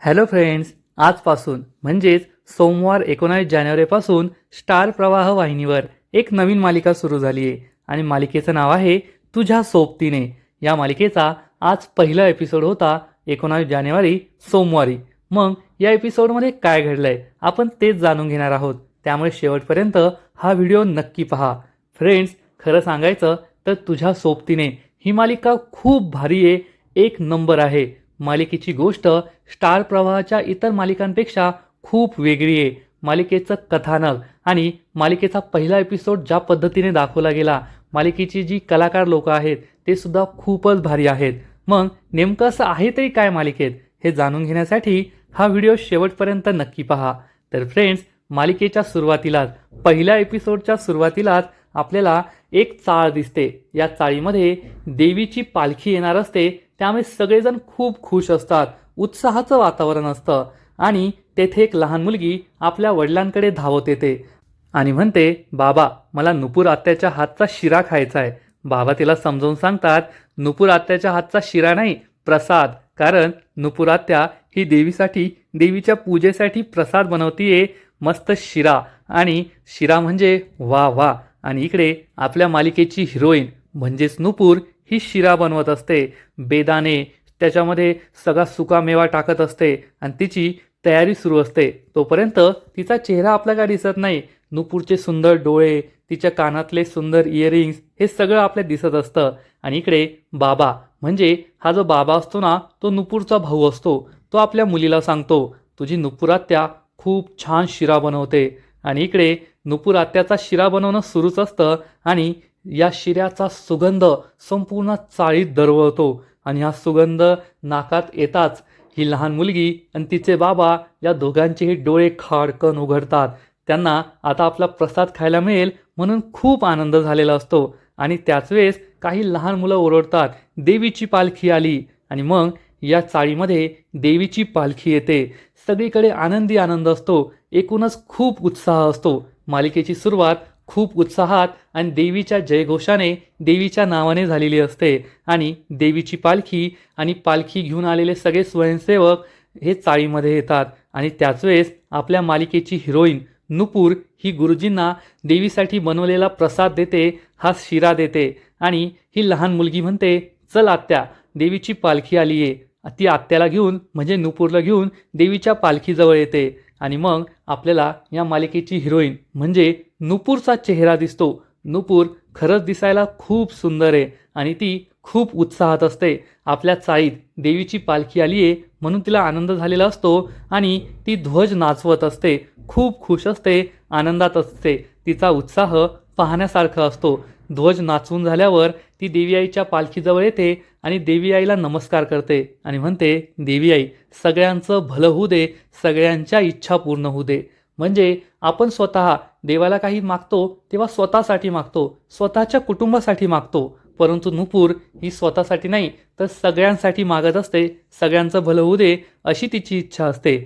Hello friends, आजपासून म्हणजेच सोमवार 19 जानेवारीपासून स्टार प्रवाह वाहिनीवर एक नवीन मालिका सुरू झाली आहे आणि मालिकेचं नाव आहे तुझ्या सोबतीने. या मालिकेचा आज पहिला एपिसोड होता 19 जानेवारी सोमवारी. मग या एपिसोडमध्ये काय घडलंय आपण तेच जाणून घेणार आहोत, त्यामुळे शेवटपर्यंत हा व्हिडिओ नक्की पहा. फ्रेंड्स, खरं सांगायचं तर तुझ्या सोबतीने ही मालिका खूप भारी आहे, एक नंबर आहे. मालिकेची गोष्ट स्टार प्रवाहाच्या इतर मालिकांपेक्षा खूप वेगळी आहे. मालिकेचं कथानक आणि मालिकेचा पहिला एपिसोड ज्या पद्धतीने दाखवला गेला, मालिकेची जी कलाकार लोक आहेत ते सुद्धा खूपच भारी आहेत. मग नेमकं असं आहे तरी काय मालिकेत, हे जाणून घेण्यासाठी हा व्हिडिओ शेवटपर्यंत नक्की पहा. तर फ्रेंड्स, मालिकेच्या सुरुवातीलाच पहिल्या एपिसोडच्या सुरुवातीलाच आपल्याला एक चाळ दिसते. या चाळीमध्ये देवीची पालखी येणार असते, त्यामुळे सगळेजण खूप खुश असतात, उत्साहाचं वातावरण असतं आणि तेथे एक लहान मुलगी आपल्या वडिलांकडे धावत येते आणि म्हणते, बाबा मला नुपूर आत्याच्या हातचा शिरा खायचा आहे. बाबा तिला समजावून सांगतात, नुपूर आत्याच्या हातचा शिरा नाही, प्रसाद. कारण नुपूर आत्या ही देवीसाठी, देवीच्या पूजेसाठी प्रसाद बनवतीये, मस्त शिरा. आणि शिरा म्हणजे वा वा. आणि इकडे आपल्या मालिकेची हिरोईन म्हणजेच नुपूर ही शिरा बनवत असते. बेदाणे त्याच्यामध्ये सगळा सुकामेवा टाकत असते आणि तिची तयारी सुरू असते. तोपर्यंत तिचा चेहरा आपल्याला दिसत नाही. नुपूरचे सुंदर डोळे, तिच्या कानातले सुंदर इयरिंग्स, हे सगळं आपल्याला दिसत असतं. आणि इकडे बाबा म्हणजे हा जो बाबा असतो ना, तो नुपूरचा भाऊ असतो. तो आपल्या मुलीला सांगतो, तुझी नुपूर आत्या खूप छान शिरा बनवते. आणि इकडे नुपूर आत्याचा शिरा बनवणं सुरूच असतं आणि या शिऱ्याचा सुगंध संपूर्ण चाळीत दरवळतो. आणि हा सुगंध नाकात येताच ही लहान मुलगी आणि तिचे बाबा या दोघांचेही डोळे खाडकन उघडतात. त्यांना आता आपला प्रसाद खायला मिळेल म्हणून खूप आनंद झालेला असतो. आणि त्याच वेळेस काही लहान मुलं ओरडतात, देवीची पालखी आली. आणि मग या चाळीमध्ये देवीची पालखी येते. सगळीकडे आनंदी आनंद असतो, एकूणच खूप उत्साह असतो. मालिकेची सुरुवात खूप उत्साहात आणि देवीच्या जयघोषाने, देवीच्या नावाने झालेली असते. आणि देवीची पालखी आणि पालखी घेऊन आलेले सगळे स्वयंसेवक हे चाळीमध्ये येतात. आणि त्याच वेळेस आपल्या मालिकेची हिरोईन नुपूर ही गुरुजींना देवीसाठी बनवलेला प्रसाद देते, हा शिरा देते. आणि ही लहान मुलगी म्हणते, चल आत्या, देवीची पालखी आली आहे. ती आत्याला घेऊन म्हणजे नुपूरला घेऊन देवीच्या पालखीजवळ येते. आणि मग आपल्याला या मालिकेची हिरोईन म्हणजे नुपूरचा चेहरा दिसतो. नुपूर खरंच दिसायला खूप सुंदर आहे आणि ती खूप उत्साहात असते. आपल्या चाळीत देवीची पालखी आली आहे म्हणून तिला आनंद झालेला असतो आणि ती ध्वज नाचवत असते, खूप खुश असते, आनंदात असते. तिचा उत्साह पाहण्यासारखा असतो. ध्वज नाचवून झाल्यावर ती देवी आईच्या पालखीजवळ येते आणि देवी आईला नमस्कार करते आणि म्हणते, देवी आई, सगळ्यांचं भलं होऊ दे, सगळ्यांच्या इच्छा पूर्ण होऊ दे. म्हणजे आपण स्वतः देवाला काही मागतो तेव्हा स्वतःसाठी मागतो, स्वतःच्या कुटुंबासाठी मागतो. परंतु नुपूर ही स्वतःसाठी नाही तर सगळ्यांसाठी मागत असते, सगळ्यांचं भलं होऊ दे अशी तिची इच्छा असते.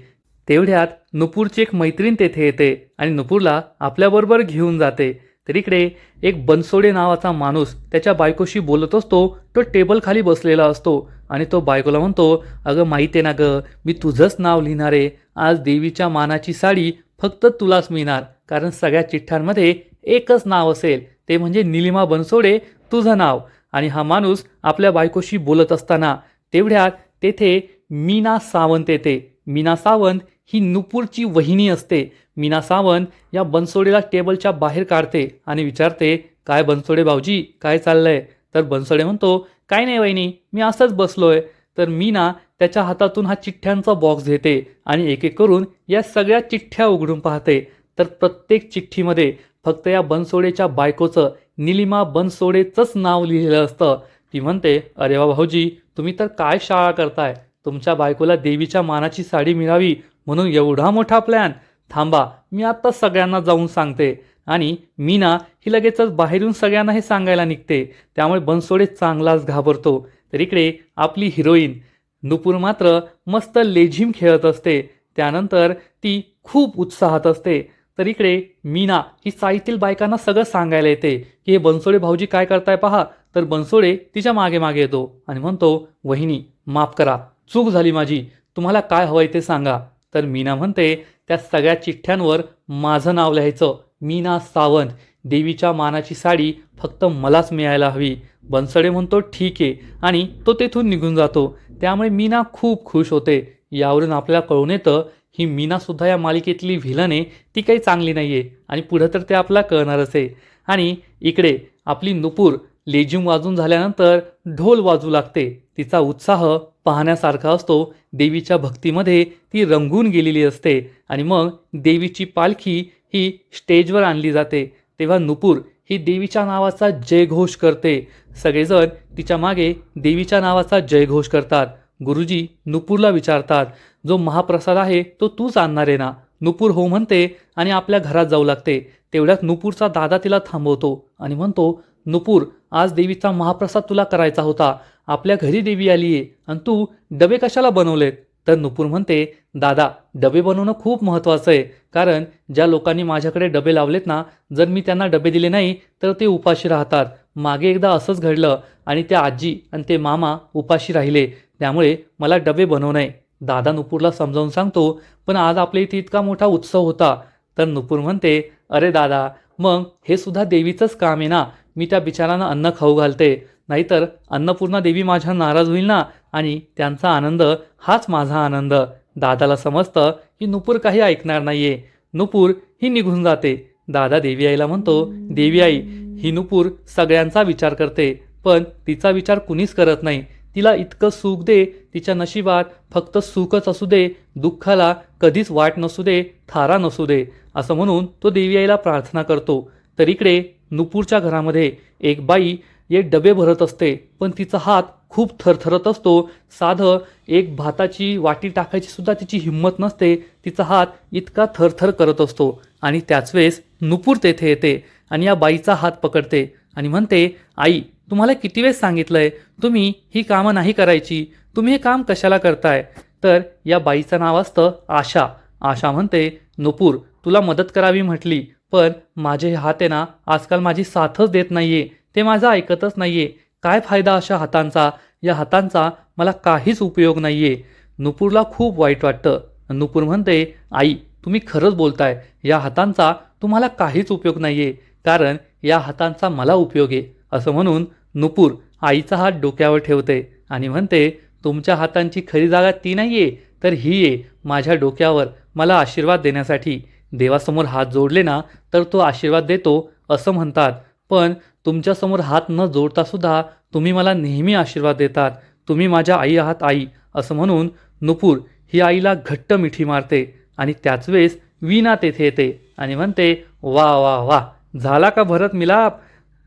तेवढ्यात नुपूरची एक मैत्रीण तेथे येते आणि नुपूरला आपल्याबरोबर घेऊन जाते. तर इकडे एक बनसोडे नावाचा माणूस त्याच्या बायकोशी बोलत असतो. तो टेबल खाली बसलेला असतो आणि तो बायकोला म्हणतो, अगं माहिती आहे ना गं, मी तुझंच नाव लिहिणार आहे. आज देवीच्या मानाची साडी फक्त तुलाच मिळणार, कारण सगळ्या चिठ्ठ्यांमध्ये एकच नाव असेल, ते म्हणजे निलिमा बनसोडे, तुझं नाव. आणि हा माणूस आपल्या बायकोशी बोलत असताना तेवढ्यात तेथे मीना सावंत येते. मीना सावंत ही नुपूरची वहिनी असते. मीना सावंत या बनसोडेला टेबलच्या बाहेर काढते आणि विचारते, काय बनसोडे भाऊजी, काय चाललंय? तर बनसोडे म्हणतो, काय नाही वहिनी, मी असंच बसलोय. तर मीना त्याच्या हातातून हा चिठ्ठ्यांचा बॉक्स घेते आणि एक एक करून या सगळ्या चिठ्ठ्या उघडून पाहते. तर प्रत्येक चिठ्ठीमध्ये फक्त या बनसोडेच्या बायकोचं, निलिमा बनसोडेचंच नाव लिहिलेलं असतं. ती म्हणते, अरे वा भाऊजी, तुम्ही तर काय शाळा करताय, तुमच्या बायकोला देवीच्या मानाची साडी मिळावी म्हणून एवढा मोठा प्लॅन. थांबा, मी आत्ता सगळ्यांना जाऊन सांगते. आणि मीना ही लगेचच बाहेरून सगळ्यांना हे सांगायला निघते. त्यामुळे बनसोडे चांगलाच घाबरतो. तर इकडे आपली हिरोईन नुपूर मात्र मस्त लेझिम खेळत असते. त्यानंतर ती खूप उत्साहात असते. तर इकडे मीना ही चाळीतील बायकांना सगळं सांगायला येते की हे बनसोडे भाऊजी काय करताय पहा. तर बनसोडे तिच्या मागे मागे येतो आणि म्हणतो, वहिनी माफ करा, चूक झाली माझी, तुम्हाला काय हवंय ते सांगा. तर मीना म्हणते, त्या सगळ्या चिठ्ठ्यांवर माझं नाव लिहायचं, मीना सावंत. देवीच्या मानाची साडी फक्त मलाच मिळायला हवी. बनसोडे म्हणतो ठीक आहे आणि तो तेथून निघून जातो. त्यामुळे मीना खूप खुश होते. यावरून आपल्याला कळून येतं ही मीनासुद्धा या मालिकेतली व्हिलन आहे, ती काही चांगली नाही आहे आणि पुढं तर ते आपल्याला कळणारच आहे. आणि इकडे आपली नुपूर लेझिम वाजून झाल्यानंतर ढोल वाजू लागते. तिचा उत्साह पाहण्यासारखा असतो. देवीच्या भक्तीमध्ये ती रंगून गेलेली असते आणि मग देवीची पालखी ही स्टेजवर आणली जाते. तेव्हा नुपूर ही देवीच्या नावाचा जयघोष करते. सगळेजण तिच्या मागे देवीच्या नावाचा जयघोष करतात. गुरुजी नुपूरला विचारतात, जो महाप्रसाद आहे तो तूच आणणार आहे ना? नुपूर हो म्हणते आणि आपल्या घरात जाऊ लागते. तेवढ्यात नुपूरचा दादा तिला थांबवतो आणि म्हणतो, नुपूर, आज देवीचा महाप्रसाद तुला करायचा होता. आपल्या घरी देवी आली आहे आणि तू डबे कशाला बनवलेत? तर नुपूर म्हणते, दादा, डबे बनवणं खूप महत्त्वाचं आहे. कारण ज्या लोकांनी माझ्याकडे डबे लावलेत ना, जर मी त्यांना डबे दिले नाही तर ते उपाशी राहतात. मागे एकदा असंच घडलं आणि त्या आजी आणि ते मामा उपाशी राहिले. त्यामुळे मला डबे बनवणं आहे. दादा नुपूरला समजावून सांगतो, पण आज आपल्या इथे इतका मोठा उत्सव होता. तर नुपूर म्हणते, अरे दादा, मग हे सुद्धा देवीचंच काम आहे ना. मी त्या बिचारांना अन्न खाऊ घालते, नाहीतर अन्नपूर्णा देवी माझ्या नाराज होईल ना, आणि त्यांचा आनंद हाच माझा आनंद. दादाला समजतं की नुपूर काही ऐकणार नाहीये. नुपूर ही निघून जाते. दादा देवी आईला म्हणतो, देवी आई, ही नुपूर सगळ्यांचा विचार करते, पण तिचा विचार कुणीच करत नाही. तिला इतकं सुख दे, तिच्या नशिबात फक्त सुखच असू दे, दुःखाला कधीच वाट नसू दे, थारा नसू दे, असं म्हणून तो देवी आईला प्रार्थना करतो. तर इकडे नुपूरच्या घरामध्ये एक बाई ये डबे भरत असते, पण तिचा हात खूप थरथरत असतो. साधं एक भाताची वाटी टाकायची सुद्धा तिची हिंमत नसते. तिचा हात इतका थरथर करत असतो. आणि त्याच वेळेस नुपूर तेथे येते आणि या बाईचा हात पकडते आणि म्हणते, आई, तुम्हाला किती वेळेस सांगितलंय तुम्ही ही कामं नाही करायची, तुम्ही हे काम कशाला करताय? तर या बाईचं नाव असतं आशा. आशा म्हणते, नुपूर, तुला मदत करावी म्हटली, पण माझे हे हात आहे ना, आजकाल माझी साथच देत नाहीये, ते माझं ऐकतच नाहीये. काय फायदा अशा हातांचा? या हातांचा मला काहीच उपयोग नाहीये. नुपूरला खूप वाईट वाटतं. नुपूर म्हणते, आई, तुम्ही खरंच बोलताय, या हातांचा तुम्हाला काहीच उपयोग नाहीये, कारण या हातांचा मला उपयोग आहे. असं म्हणून नुपूर आईचा हात डोक्यावर ठेवते आणि म्हणते, तुमच्या हातांची खरी जागा ती नाहीये, तर ही आहे माझ्या डोक्यावर मला आशीर्वाद देण्यासाठी. देवासमोर हात जोडले ना तर तो आशीर्वाद देतो असं म्हणतात, पण तुमच्यासमोर हात न जोडता सुद्धा तुम्ही मला नेहमी आशीर्वाद देतात. तुम्ही माझ्या आई आहात आई. असं म्हणून नुपूर ही आईला घट्ट मिठी मारते. आणि त्याच वेळेस वीणा तेथे येते आणि म्हणते, वा वा वा, झाला का भरत मिलाप?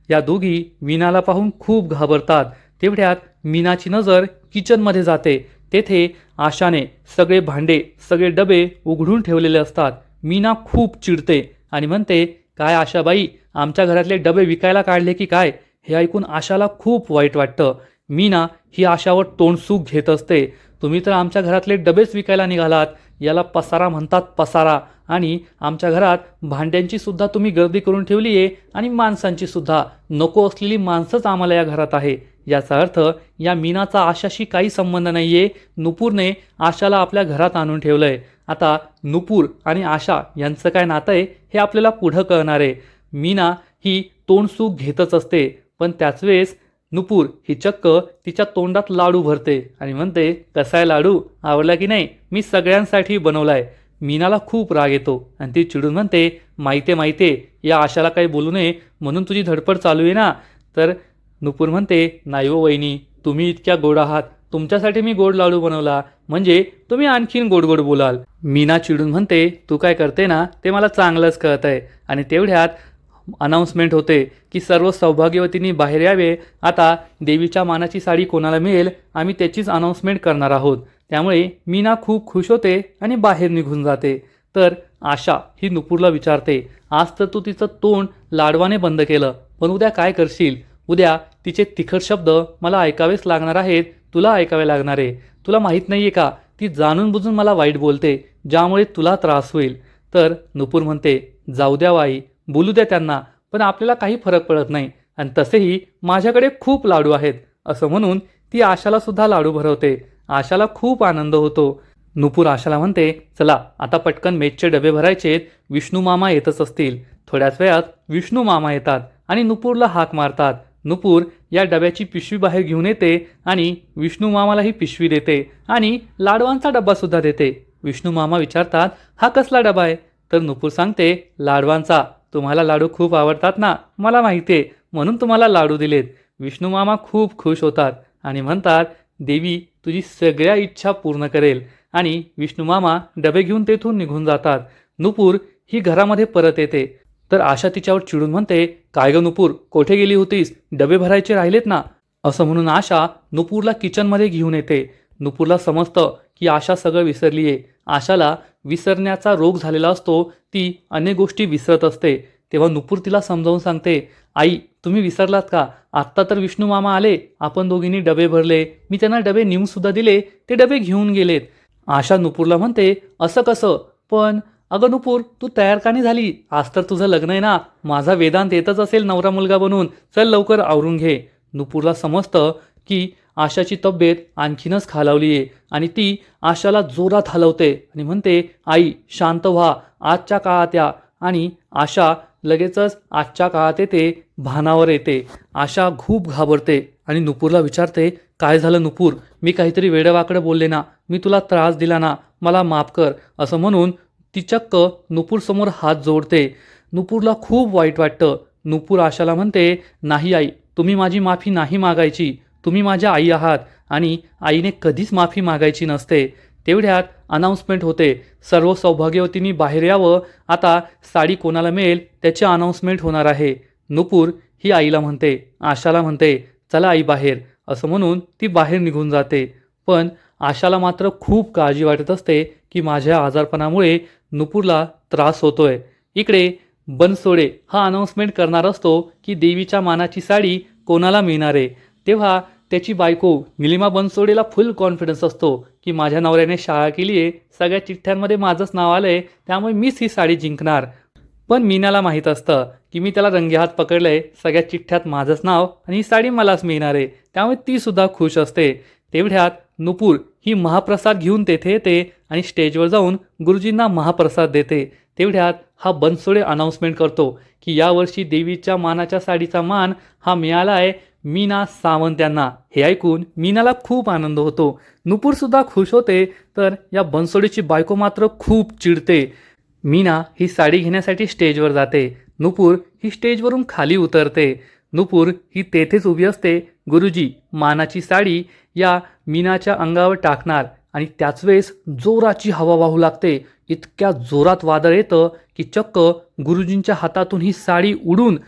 या दोघी वीणाला पाहून खूप घाबरतात. तेवढ्यात मीनाची नजर किचनमध्ये जाते. तेथे आशाने सगळे भांडे, सगळे डबे उघडून ठेवलेले असतात. मीना खूप चिडते आणि म्हणते, काय आशाबाई, आमच्या घरातले डबे विकायला काढले की काय? हे ऐकून आशाला खूप वाईट वाटतं. मीना ही आशावर तोंडसूक घेत असते. तुम्ही तर आमच्या घरातले डबेच विकायला निघालात, याला पसारा म्हणतात, पसारा. आणि आमच्या घरात भांड्यांची सुद्धा तुम्ही गर्दी करून ठेवली आहे आणि माणसांची सुद्धा. नको असलेली माणसंच आम्हाला या घरात आहे. याचा अर्थ या मीनाचा आशाशी काही संबंध नाही आहे. नुपूरने आशाला आपल्या घरात आणून ठेवलं आहे. आता नुपूर आणि आशा यांचं काय नातं आहे हे आपल्याला पुढं कळणार आहे. मीना ही तोंडसूक घेतच असते, पण त्याच वेळेस नुपूर ही चक्क तिच्या तोंडात लाडू भरते आणि म्हणते, कसा आहे लाडू, आवडला की नाही? मी सगळ्यांसाठी बनवलाय. मीनाला खूप राग येतो आणि ती चिडून म्हणते, माहिती या आशाला काही बोलू नये म्हणून तुझी धडपड चालू आहे ना? तर नुपूर म्हणते, नाही हो वहिनी, तुम्ही इतक्या गोड आहात, तुमच्यासाठी मी गोड लाडू बनवला, म्हणजे तुम्ही आणखीन गोड गोड बोलाल. मीना चिडून म्हणते, तू काय करते ना ते मला चांगलंच कळत आहे. आणि तेवढ्यात अनाऊन्समेंट होते की सर्व सौभाग्यवतींनी बाहेर यावे. आता देवीच्या मानाची साडी कोणाला मिळेल आम्ही त्याचीच अनाऊन्समेंट करणार आहोत. त्यामुळे मीना खूप खुश होते आणि बाहेर निघून जाते. तर आशा ही नुपूरला विचारते, आज तर तू तिचं तोंड लाडवाने बंद केलं, पण उद्या काय करशील? उद्या तिचे तिखट शब्द मला ऐकावेच लागणार आहेत, तुला ऐकावे लागणार आहे. तुला माहीत नाही आहे का, ती जाणून बुजून मला वाईट बोलते, ज्यामुळे तुला त्रास होईल. तर नुपूर म्हणते, जाऊ द्या आई, बोलू द्या त्यांना, पण आपल्याला काही फरक पडत नाही आणि तसेही माझ्याकडे खूप लाडू आहेत. असं म्हणून ती आशाला सुद्धा लाडू भरवते. आशाला खूप आनंद होतो. नुपूर आशाला म्हणते, चला आता पटकन मेसचे डबे भरायचेत, विष्णू मामा येतच असतील. थोड्याच वेळात विष्णू मामा येतात आणि नुपूरला हाक मारतात. नुपूर या डब्याची पिशवी बाहेर घेऊन येते आणि विष्णू मामाला ही पिशवी देते आणि लाडवांचा डब्बा सुद्धा देते. विष्णू मामा विचारतात, हा कसला डबा आहे? तर नुपूर सांगते, लाडवांचा. तुम्हाला लाडू खूप आवडतात ना, मला माहिती आहे, म्हणून तुम्हाला लाडू दिलेत. विष्णू मामा खूप खुश होतात आणि म्हणतात, देवी तुझी सगळ्या इच्छा पूर्ण करेल. आणि विष्णू मामा डबे घेऊन तेथून निघून जातात. नुपूर ही घरामध्ये परत येते. तर आशा तिच्यावर चिडून म्हणते, काय ग नुपूर, कोठे गेली होतीस? डबे भरायचे राहिलेत ना. असं म्हणून आशा नुपूरला किचनमध्ये घेऊन येते. नुपूरला समजतं की आशा सगळं विसरली आहे. आशाला विसरण्याचा रोग झालेला असतो, ती अनेक गोष्टी विसरत असते. तेव्हा नुपूर तिला समजावून सांगते, आई तुम्ही विसरलात का? आत्ता तर विष्णू मामा आले, आपण दोघींनी डबे भरले, मी त्यांना डबे नेऊन सुद्धा दिले, ते डबे घेऊन गेलेत. आशा नुपूरला म्हणते, असं कसं? पण अगं नुपूर, तू तयार का नाही झाली? आज तर तुझं लग्न आहे ना, माझा वेदांत येतच असेल नवरा मुलगा बनून, चल लवकर आवरून घे. नुपूरला समजतं की आशाची तब्येत आणखीनच खालावली आहे आणि ती आशाला जोरात हलवते आणि म्हणते, आई शांत व्हा, आजच्या काळात या. आणि आशा लगेचच आजच्या काळात येते, भानावर येते. आशा खूप घाबरते आणि नुपूरला विचारते, काय झालं नुपूर? मी काहीतरी वेडवाकडं बोलले ना, मी तुला त्रास दिला ना, मला माफ कर. असं म्हणून ती चक्क नुपूरसमोर हात जोडते. नुपूरला खूप वाईट वाटतं. नुपूर आशाला म्हणते, नाही आई, तुम्ही माझी माफी नाही मागायची. तुम्ही माझ्या आई आहात आणि आईने कधीच माफी मागायची नसते. तेवढ्यात अनाऊन्समेंट होते, सर्व सौभाग्यवतींनी बाहेर यावं, आता साडी कोणाला मिळेल त्याची अनाऊन्समेंट होणार आहे. नुपूर ही आईला म्हणते, आशाला म्हणते, चला आई बाहेर. असं म्हणून ती बाहेर निघून जाते. पण आशाला मात्र खूप काळजी वाटत असते की माझ्या आजारपणामुळे नुपूरला त्रास होतोय. इकडे बनसोडे हा अनाऊन्समेंट करणार असतो की देवीच्या मानाची साडी कोणाला मिळणार आहे. तेव्हा त्याची बायको निलिमा बनसोडेला फुल कॉन्फिडन्स असतो की माझ्या नवऱ्याने शाळा केली आहे, सगळ्या चिठ्ठ्यांमध्ये माझंच नाव आलं आहे, त्यामुळे मीच ही साडी जिंकणार. पण मीनाला माहीत असतं की मी त्याला रंगेहात पकडलं आहे, सगळ्या चिठ्ठ्यात माझंच नाव आणि ही साडी मलाच मिळणार आहे, त्यामुळे तीसुद्धा खुश असते. तेवढ्यात नुपूर ही महाप्रसाद घेऊन तेथे येते आणि स्टेजवर जाऊन गुरुजींना महाप्रसाद देते. तेवढ्यात हा बनसोडे अनाऊन्समेंट करतो की यावर्षी देवीच्या मानाच्या साडीचा मान हा मिळाला आहे मीना सावंत यांना. हे ऐकून मीनाला खूप आनंद होतो. नुपूरसुद्धा खुश होते. तर या बनसोडेची बायको मात्र खूप चिडते. मीना ही साडी घेण्यासाठी स्टेजवर जाते. नुपूर ही स्टेजवरून खाली उतरते. नुपूर ही तेथेच उभी असते. गुरुजी मानाची साडी या मीनाच्या अंगावर टाकणार आणि त्याच वेळेस जोराची हवा वाहू लागते. इतक्या जोरात वादळ येतं की चक्क गुरुजींच्या हातातून ही साडी उडून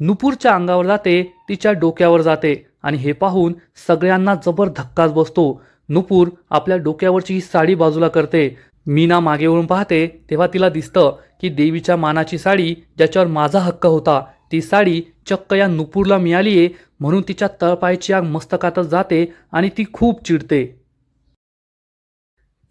नुपूरच्या अंगावर जाते, तिच्या डोक्यावर जाते आणि हे पाहून सगळ्यांना जबर धक्काच बसतो. नुपूर आपल्या डोक्यावरची ही साडी बाजूला करते. मीना मागे वळून पाहते तेव्हा तिला दिसतं की देवीच्या मानाची साडी ज्याच्यावर माझा हक्क होता, ती साडी चक्क या नुपूरला मिळाली आहे. म्हणून तिच्या तळपायाची आग मस्तकातच जाते आणि ती खूप चिडते.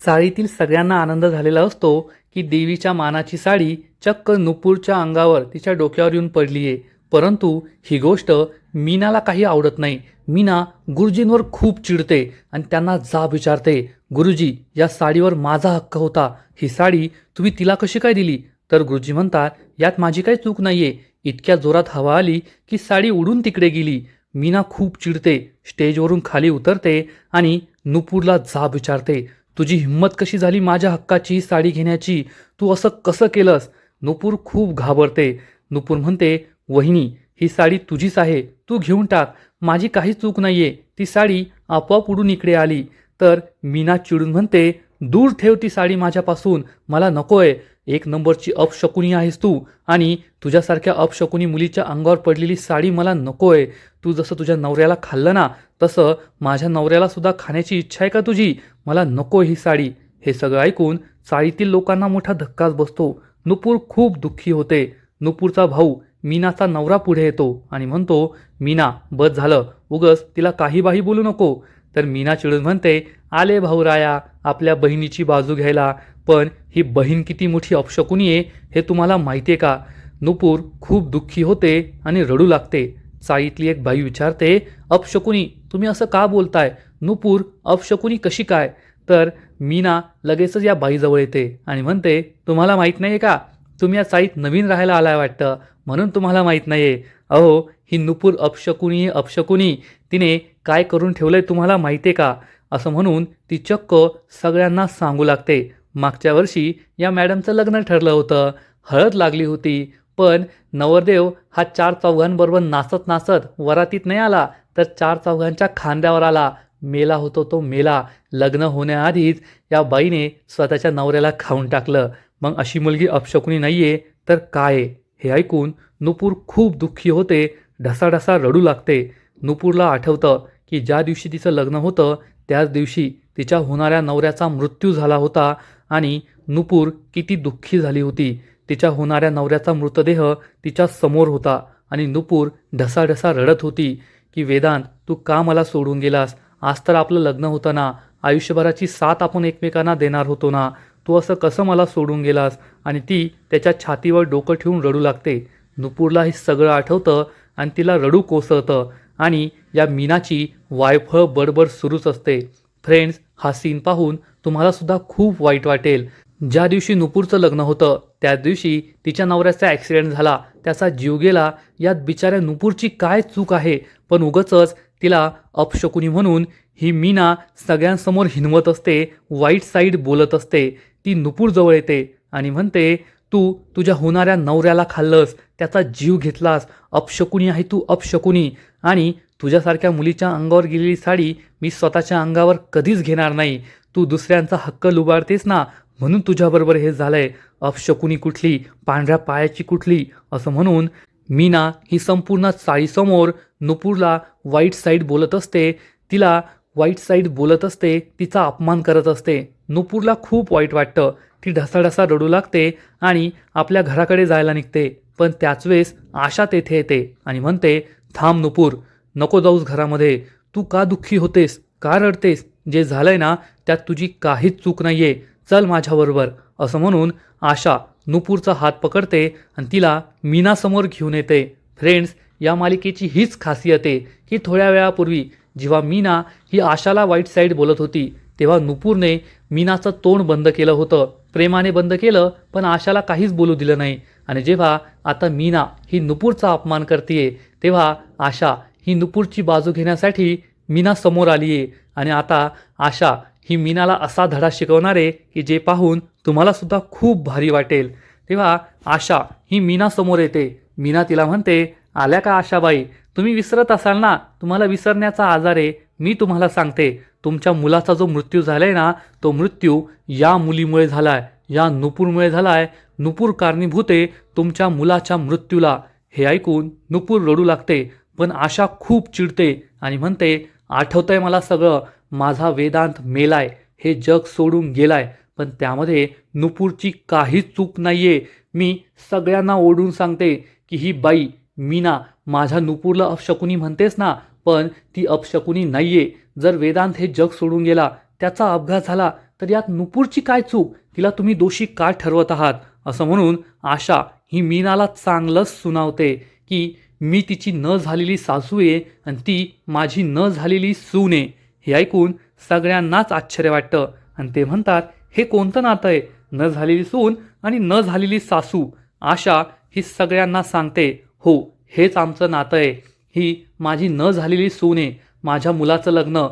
चाळीतील सगळ्यांना आनंद झालेला असतो की देवीच्या मानाची साडी चक्क नुपूरच्या अंगावर तिच्या डोक्यावर येऊन पडली आहे. परंतु ही गोष्ट मीनाला काही आवडत नाही. मीना गुरुजींवर खूप चिडते आणि त्यांना जाब विचारते, गुरुजी या साडीवर माझा हक्क होता, ही साडी तुम्ही तिला कशी काय दिली? तर गुरुजी म्हणतात, यात माझी काही चूक नाहीये. इतक्या जोरात हवा आली की साडी उडून तिकडे गेली. मीना खूप चिडते, स्टेजवरून खाली उतरते आणि नुपूरला जाब विचारते, तुझी हिंमत कशी झाली माझ्या हक्काची ही साडी घेण्याची? तू असं कसं केलंस? नुपूर खूप घाबरते. नुपूर म्हणते, वहिनी ही साडी तुझीच आहे, तू घेऊन टाक, माझी काही चूक नाहीये, ती साडी आपोआप उडून इकडे आली. तर मीना चिडून म्हणते, दूर ठेव ती साडी माझ्यापासून, मला नकोय. एक नंबरची अपशकुनी आहेस तू आणि तुझ्यासारख्या अपशकुनी मुलीच्या अंगावर पडलेली साडी मला नकोय. तू जसं तुझ्या नवऱ्याला खाल्लं ना, तसं माझ्या नवऱ्याला सुद्धा खाण्याची इच्छा आहे का तुझी? मला नको ही साडी. हे सगळं ऐकून चाळीतील लोकांना मोठा धक्काच बसतो. नुपूर खूप दुःखी होते. नुपूरचा भाऊ मीनाचा नवरा पुढे येतो आणि म्हणतो, मीना बस झालं, उगस तिला काही बाही बोलू नको. तर मीना चिडून म्हणते, आले भाऊराया आपल्या बहिणीची बाजू घ्यायला, पण ही बहीण किती मोठी अपशकुनी आहे हे तुम्हाला माहिती आहे का? नुपूर खूप दुःखी होते आणि रडू लागते. चाळीतली एक बाई विचारते, अपशकुनी तुम्ही असं का बोलताय? नुपूर अपशकुनी कशी काय? तर मीना लगेचच या बाईजवळ येते आणि म्हणते, तुम्हाला माहीत नाही आहे का, तुम्ही या चाळीत नवीन राहायला आलाय वाटतं, म्हणून तुम्हाला माहीत नाही आहे. अहो, ही नुपूर अपशकुनी अपशकुनी, तिने काय करून ठेवलंय तुम्हाला माहिती आहे का, असं म्हणून ती चक्क सगळ्यांना सांगू लागते. मागच्या वर्षी या मॅडमचं लग्न ठरलं होतं, हळद लागली होती, पण नवरदेव हा 4 चौघांबरोबर नाचत नाचत वरातीत नाही आला, तर 4 चौघांच्या खांद्यावर आला. मेला होतो तो मेला. लग्न होण्याआधीच या बाईने स्वतःच्या नवऱ्याला खाऊन टाकलं. मग अशी मुलगी अपशकुनी नाहीये तर काय आहे? हे ऐकून नुपूर खूप दुःखी होते, ढसाढसा रडू लागते. नुपूरला आठवतं की ज्या दिवशी तिचं लग्न होतं त्याच दिवशी तिच्या होणाऱ्या नवऱ्याचा मृत्यू झाला होता आणि नुपूर किती दुःखी झाली होती. तिच्या होणाऱ्या नवऱ्याचा मृतदेह तिच्या समोर होता आणि नुपूर ढसाढसा रडत होती की वेदांत, तू का मला सोडून गेलास? आज तर आपलं लग्न होतं ना, आयुष्यभराची साथ आपण एकमेकांना देणार होतो ना, तू असं कसं मला सोडून गेलास? आणि ती त्याच्या छातीवर डोकं ठेवून रडू लागते. नुपूरला हे सगळं आठवतं आणि तिला रडू कोसळतं आणि या मीनाची वायफळ बडबड सुरूच असते. फ्रेंड्स, हा सीन पाहून तुम्हाला सुद्धा खूप वाईट वाटेल. ज्या दिवशी नुपूरचं लग्न होतं त्याच दिवशी तिच्या नवऱ्याचा ॲक्सिडेंट झाला, त्याचा जीव गेला. यात बिचाऱ्या नुपूरची काय चूक आहे? पण उगाचच तिला अपशकुनी म्हणून ही मीना सगळ्यांसमोर हिणवत असते, वाईट साईड बोलत असते. ती नुपूर जवळ येते आणि म्हणते, तू तुझ्या होणाऱ्या नवऱ्याला खाल्लंस, त्याचा जीव घेतलास, अपशकुनी आहे तू अपशकुनी. आणि तुझ्यासारख्या मुलीच्या अंगावर गेलेली साडी मी स्वतःच्या अंगावर कधीच घेणार नाही. तू दुसऱ्यांचा हक्क लुबाडतेस ना, म्हणून तुझ्याबरोबर हे झालंय. अपशकुनी कुठली, पांढऱ्या पायाची कुठली, असं म्हणून मीना ही संपूर्ण चाळीसमोर नुपूरला वाईट साईड बोलत असते, तिला वाईट साईड बोलत असते, तिचा अपमान करत असते. नुपूरला खूप वाईट वाटतं. ती ढसाढसा रडू लागते आणि आपल्या घराकडे जायला निघते. पण त्याच वेळेस आशा तेथे येते आणि म्हणते, थांब नुपूर, नको जाऊस घरामध्ये. तू का दुःखी होतेस, का रडतेस? जे झालंय ना त्यात तुझी काहीच चूक नाहीये, चल माझ्याबरोबर, असं म्हणून आशा नुपूरचा हात पकडते आणि तिला मीनासमोर घेऊन येते. फ्रेंड्स, या मालिकेची हीच खासियत आहे की थोड्या वेळापूर्वी जेव्हा मीना ही आशाला वाईट साईड बोलत होती तेव्हा नुपूरने मीनाचं तोंड बंद केलं होतं, प्रेमाने बंद केलं, पण आशाला काहीच बोलू दिलं नाही. आणि जेव्हा आता मीना ही नुपूरचा अपमान करते तेव्हा आशा ही नुपूरची बाजू घेण्यासाठी मीना समोर आली आहे. आणि आता आशा ही मीनाला असा धडा शिकवणार आहे की जे पाहून तुम्हालासुद्धा खूप भारी वाटेल. तेव्हा आशा ही मीना समोर येते. मीना तिला म्हणते, आल्या का आशाबाई? तुम्ही विसरत असाल ना, तुम्हाला विसरण्याचा आजार आहे. मी तुम्हाला सांगते, तुमच्या मुलाचा जो मृत्यू झालाय ना, तो मृत्यू या मुलीमुळे झालाय, या नुपूरमुळे झालाय. नुपूर कारणीभूत आहे तुमच्या मुलाच्या मृत्यूला. हे ऐकून नुपूर रडू लागते, पण आशा खूप चिडते आणि म्हणते, आठवतंय मला सगळं, माझा वेदांत मेलाय, हे जग सोडून गेलाय, पण त्यामध्ये नुपूरची काहीच चूक नाहीये. मी सगळ्यांना ओढून सांगते की ही बाई मीना माझ्या नुपूरला अपशकुनी म्हणतेस ना, पण ती अपशकुनी नाहीये. जर वेदांत हे जग सोडून गेला, त्याचा अपघात झाला, तर यात नुपूरची काय चूक? तिला तुम्ही दोषी का ठरवत आहात? असं म्हणून आशा ही मीनाला चांगलंच सुनावते की मी तिची न झालेली सासू आहे आणि ती माझी न झालेली सून आहे. हे ऐकून सगळ्यांनाच आश्चर्य वाटतं आणि ते म्हणतात, हे कोणतं नातं आहे? न झालेली सून आणि न झालेली सासू. आशा ही सगळ्यांना सांगते, हो, हेच आमचं नातं आहे. ही माझी न झालेली सून आहे. माझ्या मुलाचं लग्न,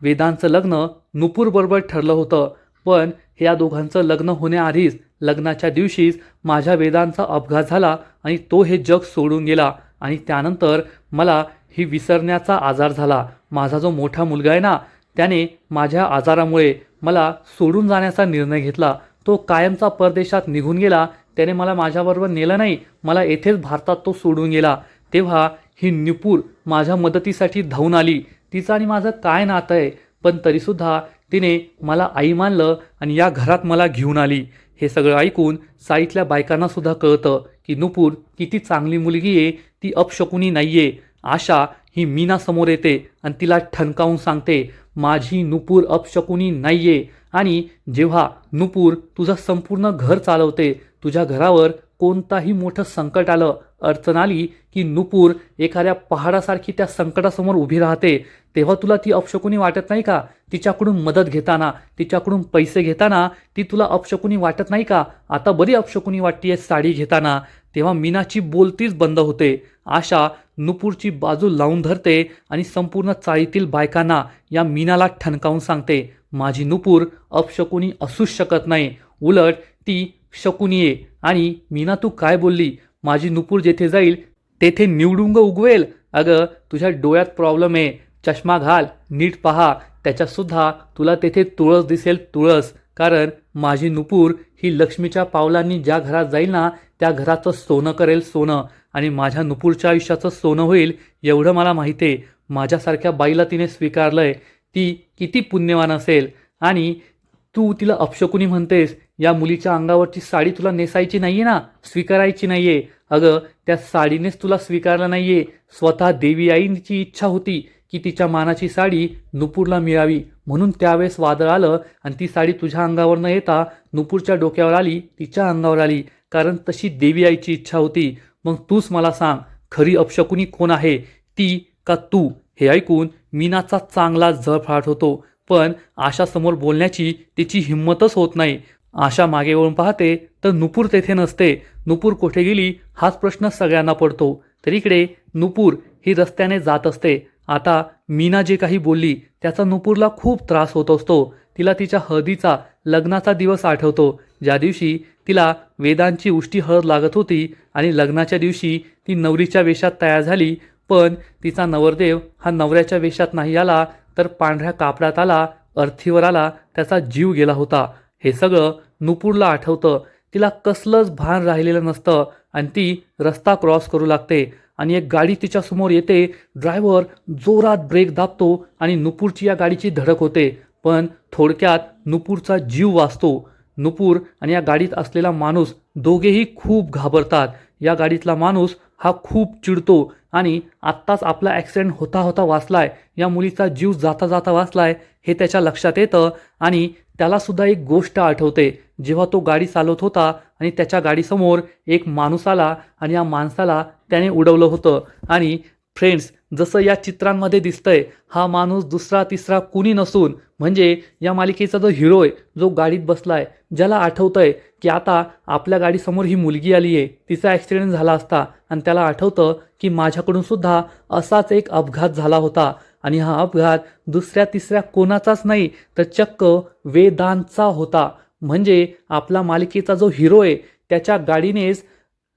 वेदांचं लग्न नुपूरबरोबर ठरलं होतं, पण या दोघांचं लग्न होण्याआधीच लग्नाच्या दिवशीच माझ्या वेदांचा अपघात झाला आणि तो हे जग सोडून गेला. आणि त्यानंतर मला ही विसरण्याचा आजार झाला. माझा जो मोठा मुलगा आहे ना, त्याने माझ्या आजारामुळे मला सोडून जाण्याचा निर्णय घेतला. तो कायमचा परदेशात निघून गेला. त्याने मला माझ्याबरोबर नेलं नाही, मला येथेच भारतात तो सोडून गेला. तेव्हा ही नुपूर माझ्या मदतीसाठी धावून आली. तिचं आणि माझं काय नातं आहे, पण तरीसुद्धा तिने मला आई मानलं आणि या घरात मला घेऊन आली. हे सगळं ऐकून साईतल्या बायकांनासुद्धा कळतं की नुपूर किती चांगली मुलगी आहे, ती अपशकुनी नाहीये. आशा ही मीना समोर येते आणि तिला ठणकावून सांगते, माझी नुपूर अपशकुनी नाहीये. आणि जेव्हा नुपूर तुझं संपूर्ण घर चालवते, तुझ्या घरावर कोणताही मोठं संकट आलं, अडचण आली की नुपूर एखाद्या पहाडासारखी त्या संकटासमोर उभी राहते, तेव्हा तुला ती अपशकुनी वाटत नाही का? तिच्याकडून मदत घेताना, तिच्याकडून पैसे घेताना ती तुला अपशकुनी वाटत नाही का? आता बरी अपशकुनी वाटतीये साडी घेताना. तेव्हा मीनाची बोलतीच बंद होते. आशा नुपूरची बाजू लावून धरते आणि संपूर्ण चाळीतील बायकांना या मीनाला ठणकावून सांगते, माझी नुपूर अपशकुनी असूच शकत नाही, उलट ती शकुनी आहे. आणि मीना तू काय बोलली? माझी नुपूर जेथे जाईल तेथे निवडुंग उगवेल. अगं तुझ्या डोळ्यात प्रॉब्लेम आहे, चष्मा घाल, नीट पहा, त्याच्यातसुद्धा तुला तेथे तुळस दिसेल, तुळस. कारण माझी नुपूर ही लक्ष्मीच्या पावलांनी ज्या घरात जाईल ना त्या घराचं सोनं करेल, सोनं. आणि माझ्या नुपूरच्या आयुष्याचं सोनं होईल एवढं मला माहिती आहे. माझ्यासारख्या बाईला तिने स्वीकारलंय, ती किती पुण्यवान असेल. आणि तू तिला अपशकुनी म्हणतेस, या मुलीच्या अंगावरची साडी तुला नेसायची नाहीये ना, स्वीकारायची नाहीये. अगं त्या साडीनेच तुला स्वीकारलं नाहीये, स्वतः देवी आईची इच्छा होती की तिच्या मानाची साडी नुपूरला मिळावी, म्हणून त्यावेळेस वादळ आलं आणि ती साडी तुझ्या अंगावर न येता नुपूरच्या डोक्यावर आली, तिच्या अंगावर आली, कारण तशी देवी आईची इच्छा होती. मग तूच मला सांग, खरी अपशकुनी कोण आहे, ती का तू? हे ऐकून मीनाचा चांगला जळफळाट होतो, पण आशासमोर बोलण्याची तिची हिंमतच होत नाही. आशा मागे वळून पाहते तर नुपूर तेथे नसते. नुपूर कुठे गेली हाच प्रश्न सगळ्यांना पडतो. तर इकडे नुपूर ही रस्त्याने जात असते. आता मीना जे काही बोलली त्याचा नुपूरला खूप त्रास होत असतो. तिला तिच्या हळदीचा, लग्नाचा दिवस आठवतो, ज्या दिवशी तिला वेदांची उष्टी हळद लागत होती आणि लग्नाच्या दिवशी ती नवरीच्या वेशात तयार झाली, पण तिचा नवरदेव हा नवऱ्याच्या वेशात नाही आला तर पांढऱ्या कापडात आला, अर्थीवर आला, त्याचा जीव गेला होता. हे सगळं नुपूरला आठवतं. तिला कसलंच भान राहिलेलं नसतं आणि ती रस्ता क्रॉस करू लागते आणि एक गाडी तिच्यासमोर येते. ड्रायव्हर जोरात ब्रेक दाबतो आणि नुपूरची या गाडीची धडक होते, पण थोडक्यात नुपूरचा जीव वाचतो. नुपूर आणि या गाडीत असलेला माणूस दोघेही खूप घाबरतात. या गाडीतला माणूस हा खूप चिडतो आणि आत्ताच आपला ॲक्सिडेंट होता होता वाचलाय, या मुलीचा जीव जाता जाता वाचलाय हे त्याच्या लक्षात येतं. आणि त्यालासुद्धा एक गोष्ट आठवते, जेव्हा तो गाडी चालवत होता आणि त्याच्या गाडीसमोर एक माणूस आला आणि या माणसाला त्याने उडवलं होतं. आणि फ्रेंड्स, जसं या चित्रांमध्ये दिसतंय, हा माणूस दुसरा तिसरा कुणी नसून म्हणजे या मालिकेचा जो हिरो आहे, जो गाडीत बसलाय, ज्याला आठवतंय की आता आपल्या गाडीसमोर ही मुलगी आली आहे, तिचा ॲक्सिडेंट झाला असता, आणि त्याला आठवतं की माझ्याकडून सुद्धा असाच एक अपघात झाला होता आणि हा अपघात दुसऱ्या तिसऱ्या कोणाचाच नाही तर चक्क वेदांचा होता. म्हणजे आपला मालिकेचा जो हिरो आहे त्याच्या गाडीनेच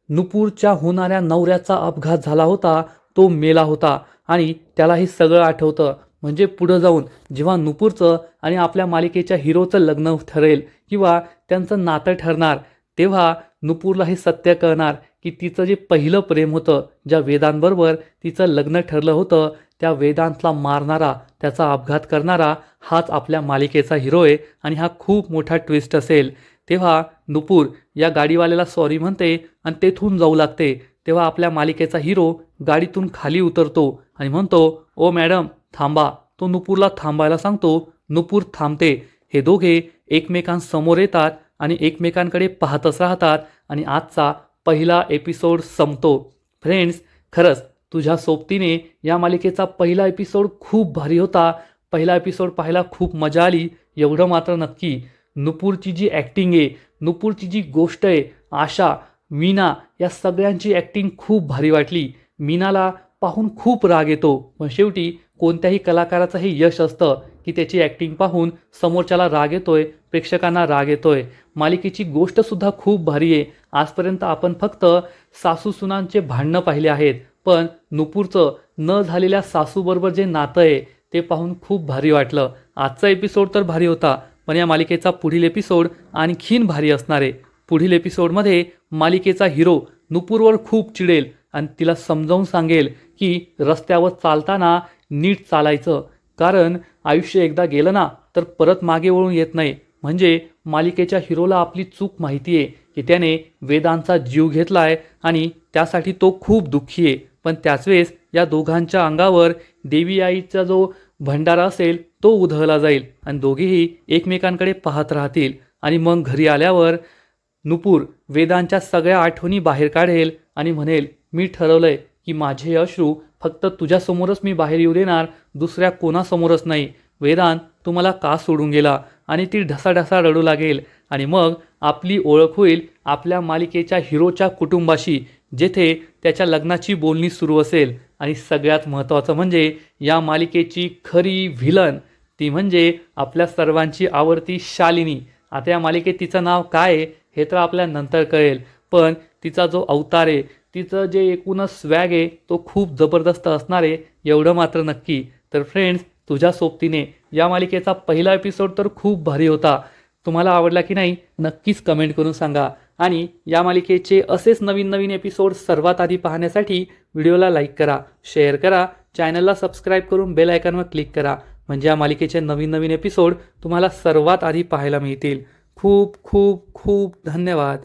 नुपूरच्या होणाऱ्या नवऱ्याचा अपघात झाला होता, तो मेला होता आणि त्याला हे सगळं आठवतं. म्हणजे पुढं जाऊन जेव्हा नुपूरचं आणि आपल्या मालिकेच्या हिरोचं लग्न ठरेल किंवा त्यांचं नातं ठरणार, तेव्हा नुपूरला हे सत्य कळणार की तिचं जे पहिलं प्रेम होतं, ज्या वेदांबरोबर तिचं लग्न ठरलं होतं, त्या वेदांतला मारणारा, त्याचा अपघात करणारा हाच आपल्या मालिकेचा हिरो आहे आणि हा खूप मोठा ट्विस्ट असेल. तेव्हा नुपूर या गाडीवाल्याला सॉरी म्हणते आणि तेथून जाऊ लागते. तेव्हा आपल्या मालिकेचा हिरो गाडीतून खाली उतरतो आणि म्हणतो, ओ मॅडम थांबा. तो नुपूरला थांबायला सांगतो. नुपूर थांबते. हे दोघे एकमेकांसमोर येतात आणि एकमेकांकडे पाहतच राहतात आणि आजचा पहिला एपिसोड संपतो. फ्रेंड्स, खरंच तुझ्या सोबतीने या मालिकेचा पहिला एपिसोड खूप भारी होता. पहिला एपिसोड पाहायला खूप मजा आली, एवढं मात्र नक्की. नुपूरची जी ॲक्टिंग आहे, नुपूरची जी गोष्ट आहे, आशा, मीना या सगळ्यांची ॲक्टिंग खूप भारी वाटली. मीनाला पाहून खूप राग येतो, पण शेवटी कोणत्याही कलाकाराचं हे यश असतं की त्याची ॲक्टिंग पाहून समोरच्याला राग येतोय, प्रेक्षकांना राग येतोय. मालिकेची गोष्टसुद्धा खूप भारी आहे. आजपर्यंत आपण फक्त सासू-सुनांचे भांडणं पाहिले आहेत, पण नुपूरचं न झालेल्या सासूबरोबर जे नातं आहे ते पाहून खूप भारी वाटलं. आजचा एपिसोड तर भारी होता, पण या मालिकेचा पुढील एपिसोड आणखीन भारी असणार आहे. पुढील एपिसोडमध्ये मालिकेचा हिरो नुपूरवर खूप चिडेल आणि तिला समजावून सांगेल की रस्त्यावर चालताना नीट चालायचं, कारण आयुष्य एकदा गेलं ना तर परत मागे वळून येत नाही. म्हणजे मालिकेच्या हिरोला आपली चूक माहिती आहे की त्याने वेदांचा जीव घेतला आहे आणि त्यासाठी तो खूप दुःखी आहे. पण त्याच वेळेस या दोघांच्या अंगावर देवी आईचा जो भंडारा असेल तो उधळला जाईल आणि दोघेही एकमेकांकडे पाहत राहतील. आणि मग घरी आल्यावर नुपूर वेदांच्या सगळ्या आठवणी बाहेर काढेल आणि म्हणेल मी ठरवलंय की माझे अश्रू फक्त तुझ्यासमोरच मी बाहेर येऊ देणार, दुसऱ्या कोणासमोरच नाही. वेदांत तू मला का सोडून गेला? आणि ती ढसाढसा रडू लागेल आणि मग आपली ओळख होईल आपल्या मालिकेच्या हिरोच्या कुटुंबाशी, जेथे त्याच्या लग्नाची बोलणी सुरू असेल. आणि सगळ्यात महत्त्वाचं म्हणजे या मालिकेची खरी व्हिलन ती म्हणजे आपल्या सर्वांची आवडती शालिनी. आता या मालिकेत तिचं नाव काय आहे हे तर आपल्याला नंतर कळेल, पण तिचा जो अवतार आहे, तिचं जे एकूणच स्वॅग आहे तो खूप जबरदस्त असणार आहे, एवढं मात्र नक्की. तर फ्रेंड्स, तुझ्या सोबतीने या मालिकेचा पहिला एपिसोड तर खूप भारी होता. तुम्हाला आवडला की नाही नक्कीच कमेंट करून सांगा. आणि या मालिकेचे असेच नवीन नवीन एपिसोड सर्वात आधी पाहण्यासाठी व्हिडिओला लाईक करा, शेअर करा, चॅनलला सबस्क्राईब करून बेल आयकॉनवर क्लिक करा, म्हणजे या मालिकेचे नवीन नवीन एपिसोड तुम्हाला सर्वात आधी पाहायला मिळतील. खूप खूप खूप धन्यवाद.